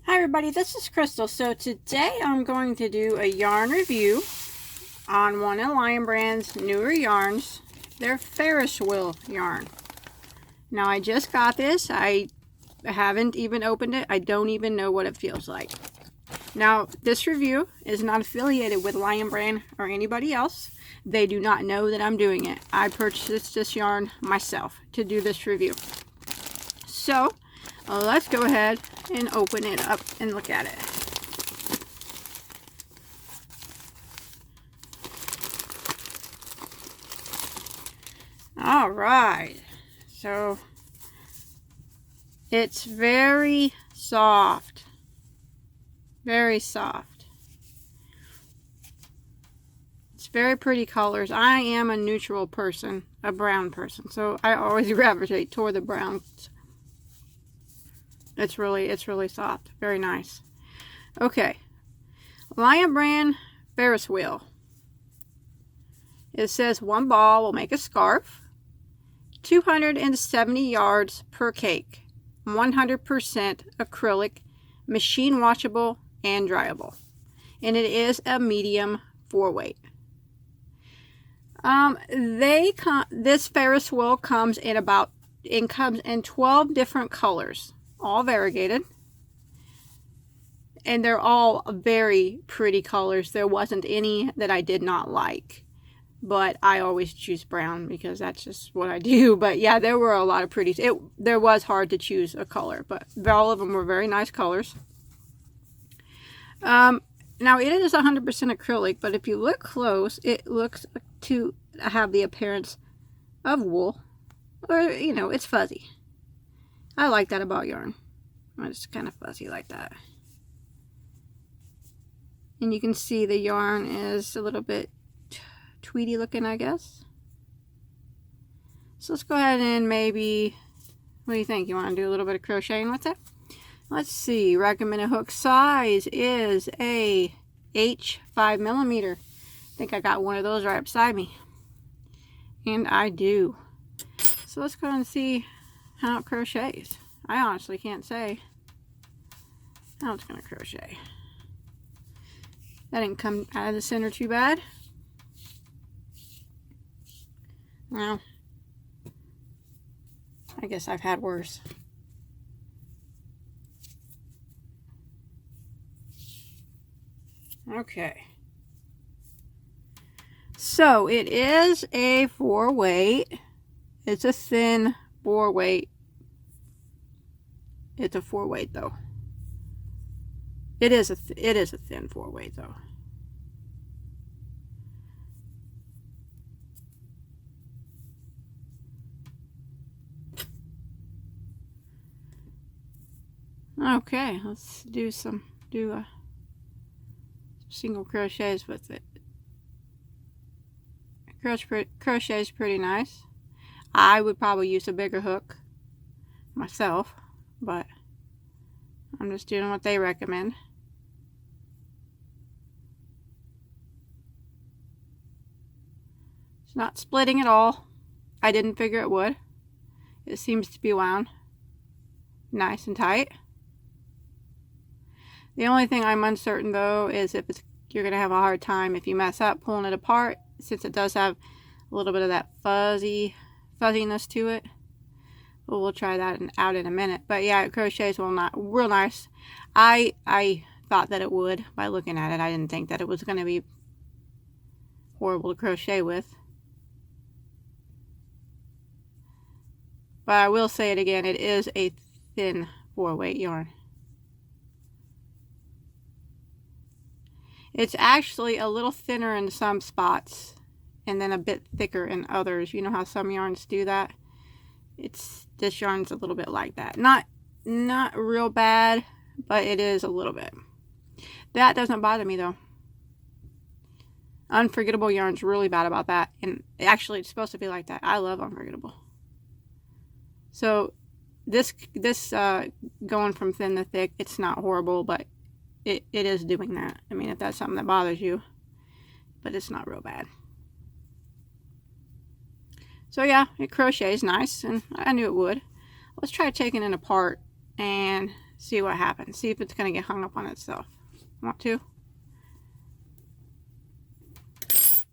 Hi everybody, this is Crystal. So today I'm going to do a yarn review on one of Lion Brand's newer yarns, their Ferris wheel yarn. Now I just got this. I haven't even opened it. I don't even know what it feels like. Now this review is not affiliated with Lion Brand or anybody else. They do not know that I'm doing it. I purchased this yarn myself to do this review. So let's go ahead and open it up and look at it. All right, so it's very soft, very soft. It's very pretty colors. I am a neutral person, a brown person, so I always gravitate toward the browns. It's really soft. Very nice. Okay. Lion Brand Ferris wheel. It says one ball will make a scarf. 270 yards per cake. 100% acrylic, machine washable and dryable. And it is a medium 4-weight. This Ferris wheel comes in 12 different colors. All variegated, and they're all very pretty colors. There wasn't any that I did not like, but I always choose brown because that's just what I do. But yeah, there were a lot of pretties. There was hard to choose a color, but all of them were very nice colors. Now it is 100% acrylic, but if you look close, it looks to have the appearance of wool, or it's fuzzy. I like that about yarn. It's kind of fuzzy like that. And you can see the yarn is a little bit tweedy looking, I guess. So let's go ahead and maybe, what do you think? You want to do a little bit of crocheting with it? Let's see. Recommended hook size is a H 5mm. I think I got one of those right beside me. And I do. So let's go and see how it crochets. I honestly can't say how it's going to crochet. That didn't come out of the center too bad. Well, I guess I've had worse. Okay. So it is a 4-weight. It's a thin 4-weight. It's a 4-weight though. It is a thin 4-weight though. Okay, let's do a single crochets with it. Crochet is pretty nice. I would probably use a bigger hook myself, but I'm just doing what they recommend. It's not splitting at all. I didn't figure it would. It seems to be wound nice and tight. The only thing I'm uncertain though is if you're going to have a hard time if you mess up pulling it apart, since it does have a little bit of that fuzziness to it. But we'll try that out in a minute. But yeah, it crochets real nice. I thought that it would by looking at it. I didn't think that it was going to be horrible to crochet with. But I will say it again, it is a thin 4-weight yarn. It's actually a little thinner in some spots and then a bit thicker in others. You know how some yarns do that? This yarn's a little bit like that. Not real bad, but it is a little bit. That doesn't bother me though. Unforgettable yarn's really bad about that, and actually it's supposed to be like that. I love Unforgettable. So this going from thin to thick, it's not horrible, but it is doing that. I mean, if that's something that bothers you, but it's not real bad. So yeah, it crochets nice, and I knew it would. Let's try taking it apart and See what happens. See if it's going to get hung up on itself. Want to?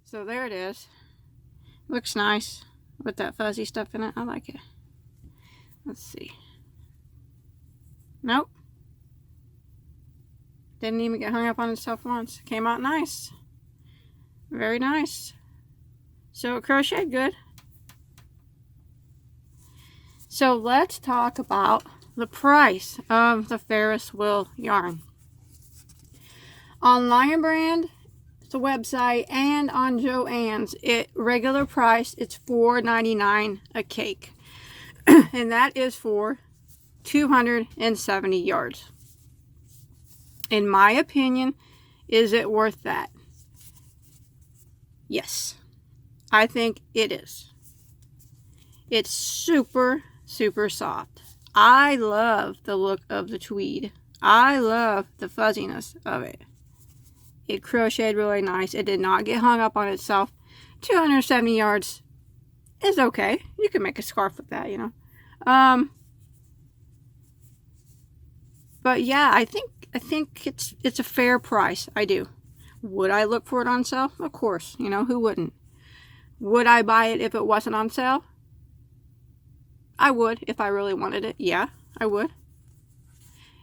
So there it is. Looks nice with that fuzzy stuff in it. I like it. Let's see. Nope. Didn't even get hung up on itself once. Came out nice. Very nice. So it crocheted good. So let's talk about the price of the Ferris wheel yarn. On Lion Brand, the website, and on Joann's, regular price, it's $4.99 a cake. And that is for 270 yards. In my opinion, is it worth that? Yes, I think it is. It's super, super soft. I love the look of the tweed. I love the fuzziness of it. It crocheted really nice. It did not get hung up on itself. 270 yards is okay. You can make a scarf with that, you know. But yeah, I think it's a fair price. I do. Would I look for it on sale? Of course. You know, who wouldn't? Would I buy it if it wasn't on sale? I would, if I really wanted it. Yeah, I would.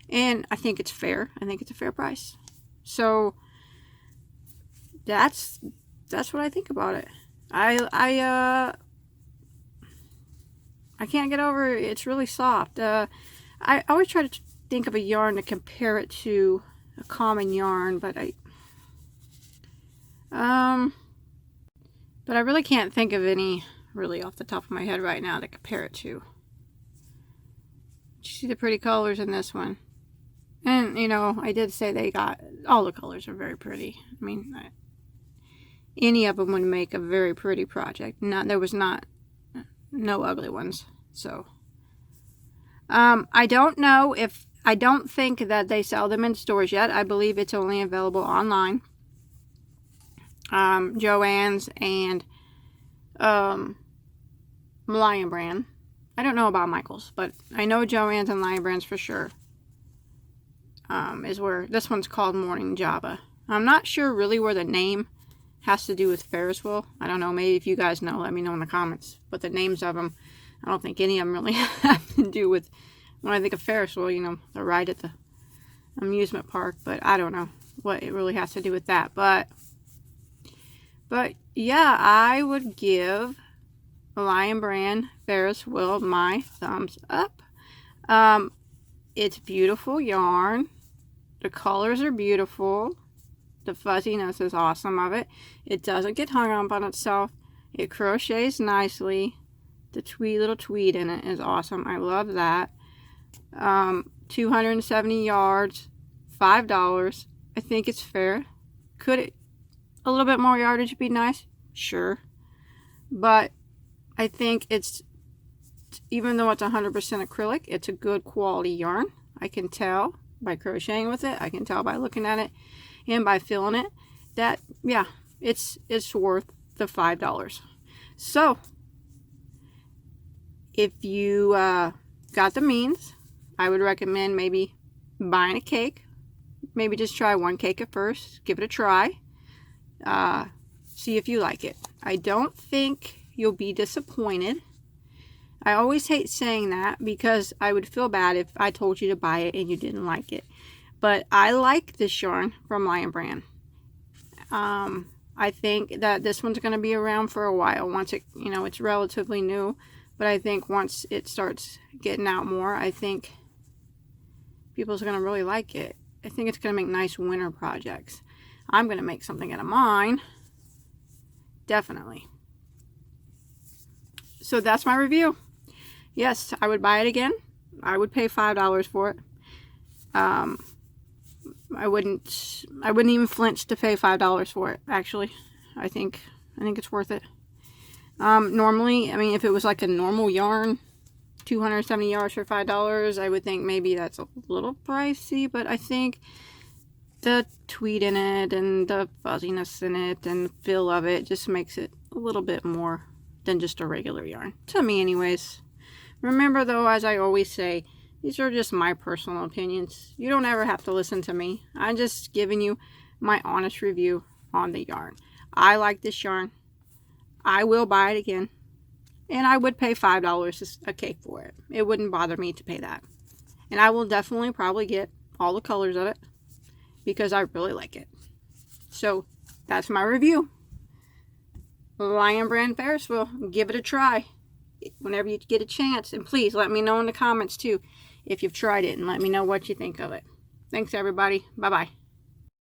And I think it's fair. I think it's a fair price. So that's what I think about it. I can't get over it. It's really soft. I always try to think of a yarn to compare it to a common yarn, but I really can't think of any really off the top of my head right now to compare it to. You see the pretty colors in this one. And, you know, I did say they got, all the colors are very pretty. I mean, any of them would make a very pretty project. There was no ugly ones. So, I don't know if, I don't think that they sell them in stores yet. I believe it's only available online. Joann's and, Lion Brand. I don't know about Michael's, but I know Joann's and Lion Brand's for sure. Is where this one's called Morning Java. I'm not sure really where the name has to do with Ferris wheel. I don't know. Maybe if you guys know, let me know in the comments. But the names of them, I don't think any of them really have to do with, when I think of Ferris wheel, you know, the ride at the amusement park. But I don't know what it really has to do with that. But yeah, I would give Lion Brand Ferris wheel my thumbs up. It's beautiful yarn. The colors are beautiful. The fuzziness is awesome of it. It doesn't get hung up on itself. It crochets nicely. The little tweed in it is awesome. I love that. 270 yards, $5. I think it's fair. Could it, a little bit more yardage be nice? Sure. But I think it's, even though it's 100% acrylic, it's a good quality yarn. I can tell by crocheting with it. I can tell by looking at it and by feeling it that, yeah, it's worth the $5. So if you got the means, I would recommend maybe buying a cake. Maybe just try one cake at first. Give it a try. See if you like it. I don't think you'll be disappointed. I always hate saying that because I would feel bad if I told you to buy it and you didn't like it. But I like this yarn from Lion Brand. I think that this one's going to be around for a while. Once it, you know, it's relatively new. But I think once it starts getting out more, I think people's going to really like it. I think it's going to make nice winter projects. I'm going to make something out of mine. Definitely. So that's my review. Yes, I would buy it again. I would pay $5 for it. I wouldn't even flinch to pay $5 for it, actually. I think it's worth it. Normally, I mean, if it was like a normal yarn, 270 yards for $5, I would think maybe that's a little pricey, but I think the tweed in it and the fuzziness in it and the feel of it just makes it a little bit more than just a regular yarn. To me anyways. Remember though, as I always say, These are just my personal opinions. You don't ever have to listen to me. I'm just giving you my honest review on the yarn. I like this yarn. I will buy it again. And I would pay $5 a cake for it. It wouldn't bother me to pay that. And I will definitely probably get all the colors of it because I really like it. So that's my review. Lion Brand Ferris wheel. Give it a try whenever you get a chance. And please let me know in the comments too if you've tried it, and let me know what you think of it. Thanks everybody. Bye-bye.